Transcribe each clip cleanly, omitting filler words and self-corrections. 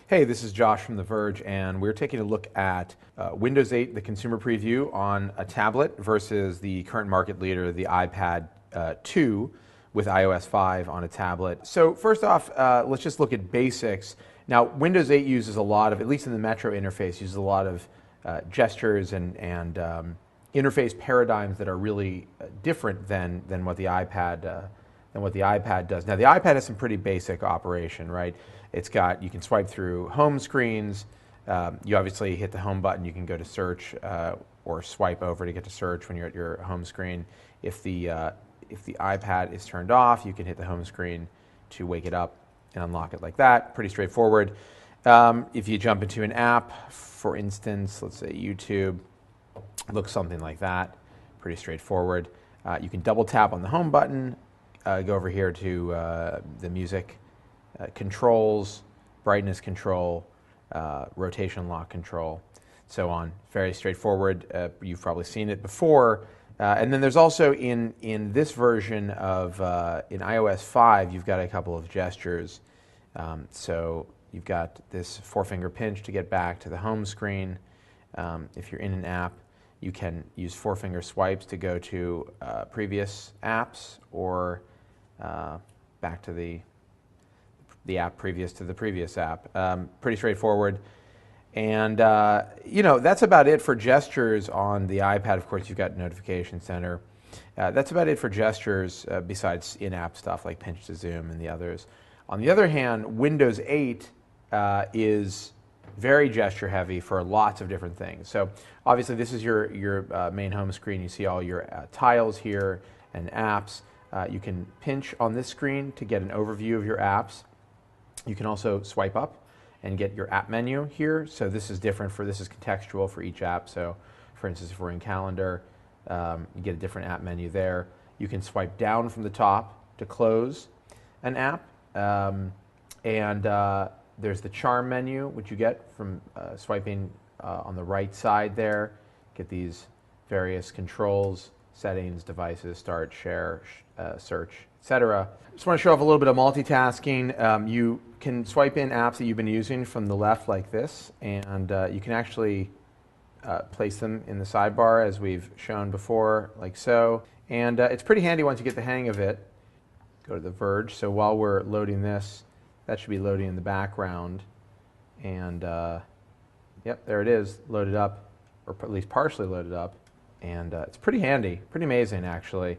Hey, this is Josh from The Verge, and we're taking a look at Windows 8, the consumer preview on a tablet versus the current market leader, the iPad 2 with iOS 5 on a tablet. So first off, let's just look at basics. Now, Windows 8 uses a lot of, at least in the Metro interface, uses a lot of gestures and interface paradigms that are really different than what the iPad does. Now, the iPad has some pretty basic operation, right? It's got, you can swipe through home screens. You obviously hit the home button, you can go to search or swipe over to get to search when you're at your home screen. If the iPad is turned off, you can hit the home screen to wake it up and unlock it like that. Pretty straightforward. If you jump into an app, for instance, let's say YouTube, looks something like that. Pretty straightforward. You can double tap on the home button, go over here to the music controls, brightness control, rotation lock control, so on. Very straightforward. You've probably seen it before. And then there's also in this version of in iOS 5, you've got a couple of gestures. So you've got this four-finger pinch to get back to the home screen. If you're in an app, you can use four-finger swipes to go to previous apps or back to the app previous to the previous app. Pretty straightforward. And, that's about it for gestures on the iPad. Of course, you've got Notification Center. That's about it for gestures besides in-app stuff like pinch to zoom and the others. On the other hand, Windows 8 is very gesture heavy for lots of different things. So obviously this is your main home screen. You see all your tiles here and apps. You can pinch on this screen to get an overview of your apps. You can also swipe up and get your app menu here. So this is different this is contextual for each app. So for instance, if we're in Calendar, you get a different app menu there. You can swipe down from the top to close an app. There's the charm menu, which you get from swiping on the right side there. Get these various controls, settings, devices, start, share, search, etc. Just want to show off a little bit of multitasking. You can swipe in apps that you've been using from the left like this, and you can actually place them in the sidebar as we've shown before, like so. And it's pretty handy once you get the hang of it. Go to The Verge. So while we're loading this, that should be loading in the background. And yep, there it is, loaded up, or at least partially loaded up. And it's pretty handy, pretty amazing actually.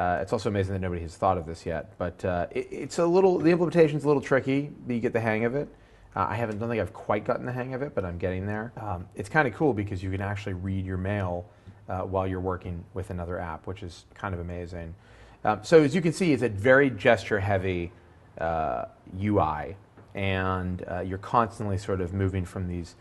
It's also amazing that nobody has thought of this yet, but it's a little, the implementation's a little tricky, but you get the hang of it. I don't think I've quite gotten the hang of it, but I'm getting there. It's kind of cool because you can actually read your mail while you're working with another app, which is kind of amazing. So as you can see, it's a very gesture-heavy UI, and you're constantly sort of moving from these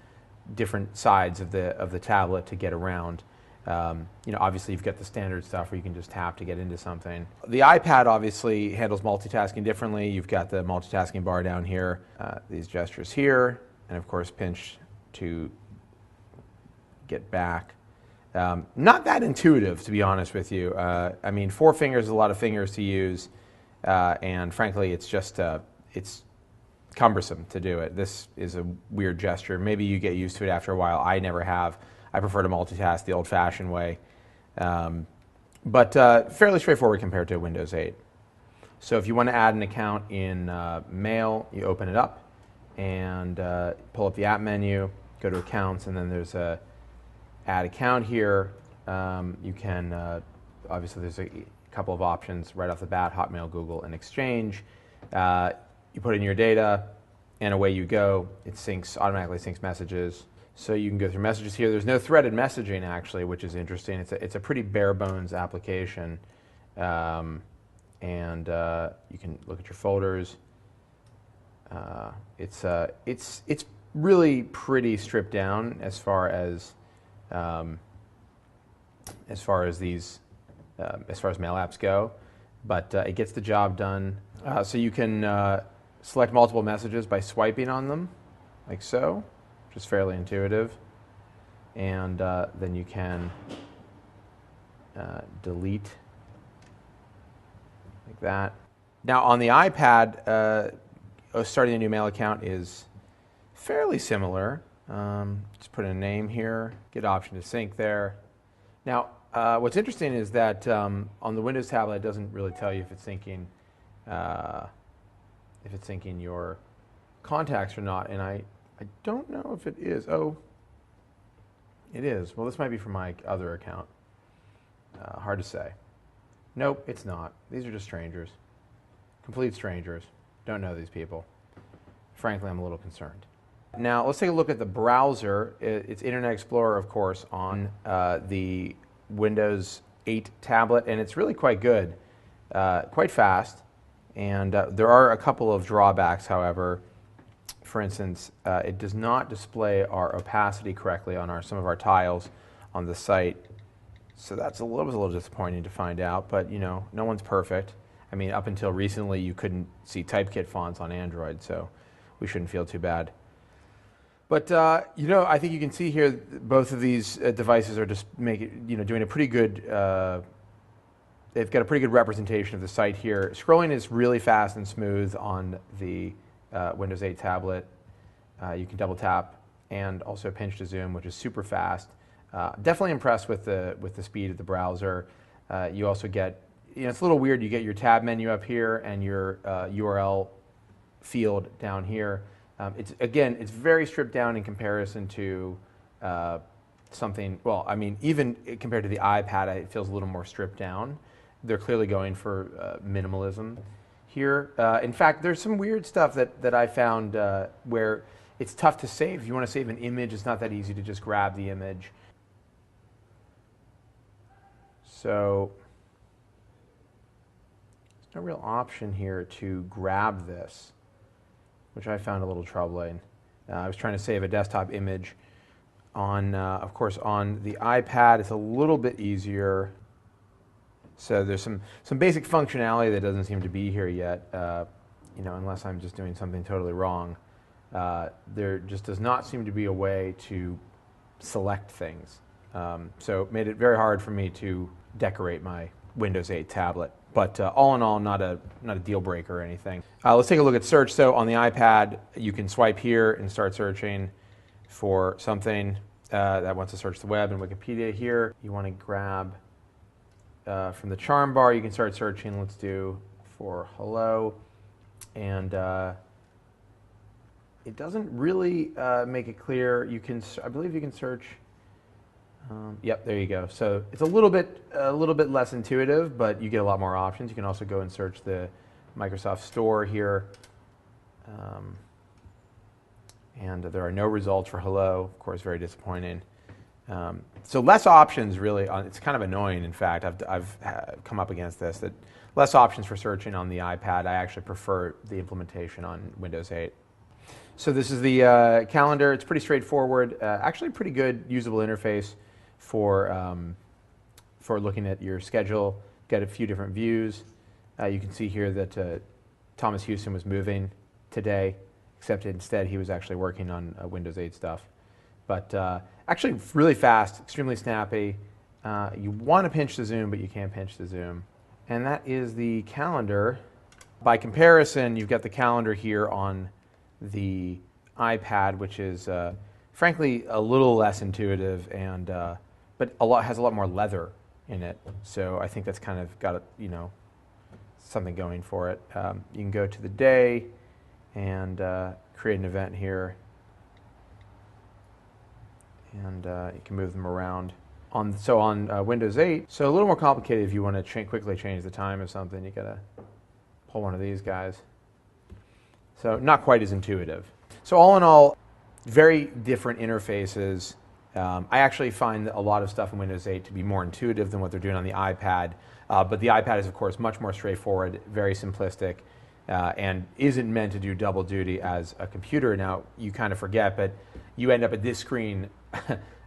different sides of the tablet to get around. Obviously you've got the standard stuff where you can just tap to get into something. The iPad obviously handles multitasking differently. You've got the multitasking bar down here, these gestures here, and of course pinch to get back. Not that intuitive, to be honest with you. I mean, 4 fingers is a lot of fingers to use, and frankly, it's just it's cumbersome to do it. This is a weird gesture. Maybe you get used to it after a while. I never have. I prefer to multitask the old-fashioned way, but fairly straightforward compared to Windows 8. So if you want to add an account in Mail, you open it up and pull up the app menu, go to Accounts, and then there's a Add Account here. You can, obviously there's a couple of options right off the bat, Hotmail, Google, and Exchange. You put in your data, and away you go. It automatically syncs messages. So you can go through messages here. There's no threaded messaging, actually, which is interesting. It's a pretty bare-bones application. You can look at your folders. It's really pretty stripped down as far as mail apps go, but it gets the job done. So you can select multiple messages by swiping on them, like so, which is fairly intuitive, and then you can delete like that. Now on the iPad, starting a new mail account is fairly similar. Just put in a name here, get option to sync there. Now, what's interesting is that on the Windows tablet, it doesn't really tell you if it's syncing your contacts or not, and I don't know if it is. Oh, it is. Well, this might be from my other account. Hard to say. Nope, it's not. These are just strangers. Complete strangers. Don't know these people. Frankly, I'm a little concerned. Now, let's take a look at the browser. It's Internet Explorer, of course, on the Windows 8 tablet, and it's really quite good, quite fast. And there are a couple of drawbacks, however. For instance, it does not display our opacity correctly on some of our tiles on the site. So that was a little disappointing to find out, but you know, no one's perfect. I mean, up until recently, you couldn't see typekit fonts on Android, so we shouldn't feel too bad. But you know, I think you can see here both of these devices are just doing a pretty good. They've got a pretty good representation of the site here. Scrolling is really fast and smooth on the Windows 8 tablet. You can double tap and also pinch to zoom, which is super fast. Definitely impressed with the speed of the browser. You also get, it's a little weird. You get your tab menu up here and your URL field down here. It's very stripped down in comparison to something. Well, I mean, even compared to the iPad, it feels a little more stripped down. They're clearly going for minimalism here. In fact, there's some weird stuff that I found where it's tough to save. If you want to save an image, it's not that easy to just grab the image. So there's no real option here to grab this, which I found a little troubling. I was trying to save a desktop image on, of course, on the iPad. It's a little bit easier. So there's some basic functionality that doesn't seem to be here yet, unless I'm just doing something totally wrong. There just does not seem to be a way to select things. So it made it very hard for me to decorate my Windows 8 tablet. But all in all, not a deal breaker or anything. Let's take a look at search. So on the iPad, you can swipe here and start searching for something that wants to search the web and Wikipedia here. You want to grab from the charm bar, you can start searching. Let's do for hello. And it doesn't really make it clear. I believe you can search. Yep, there you go. So it's a little bit less intuitive, but you get a lot more options. You can also go and search the Microsoft Store here, and there are no results for hello. Of course, very disappointing. So less options, really. It's kind of annoying. In fact, I've come up against this, that less options for searching on the iPad. I actually prefer the implementation on Windows 8. So this is the calendar. It's pretty straightforward. Actually, pretty good usable interface for looking at your schedule. Got a few different views. You can see here that Thomas Houston was moving today, except instead he was actually working on Windows 8 stuff. But actually really fast, extremely snappy. You want to pinch to zoom, but you can't pinch to zoom. And that is the calendar. By comparison, you've got the calendar here on the iPad, which is frankly a little less intuitive, and but has a lot more leather in it. So I think that's kind of got something going for it. You can go to the day and create an event here, and you can move them around. On Windows 8, so a little more complicated. If you want to quickly change the time of something, you gotta pull one of these guys. So not quite as intuitive. So all in all, very different interfaces. I actually find a lot of stuff in Windows 8 to be more intuitive than what they're doing on the iPad. But the iPad is, of course, much more straightforward, very simplistic, and isn't meant to do double duty as a computer. Now, you kind of forget, but you end up at this screen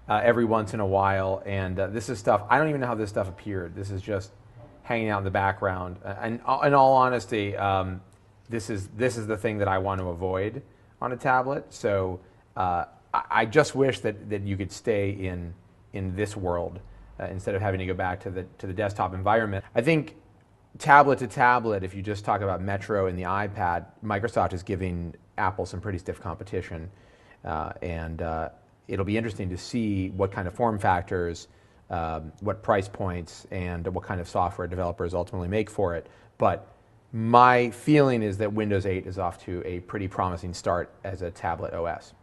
every once in a while, and this is stuff, I don't even know how this stuff appeared. This is just hanging out in the background. And in all honesty, this is the thing that I want to avoid on a tablet. So I just wish that you could stay in this world instead of having to go back to the desktop environment. I think tablet to tablet, if you just talk about Metro and the iPad, Microsoft is giving Apple some pretty stiff competition. and it'll be interesting to see what kind of form factors, what price points, and what kind of software developers ultimately make for it. But my feeling is that Windows 8 is off to a pretty promising start as a tablet OS.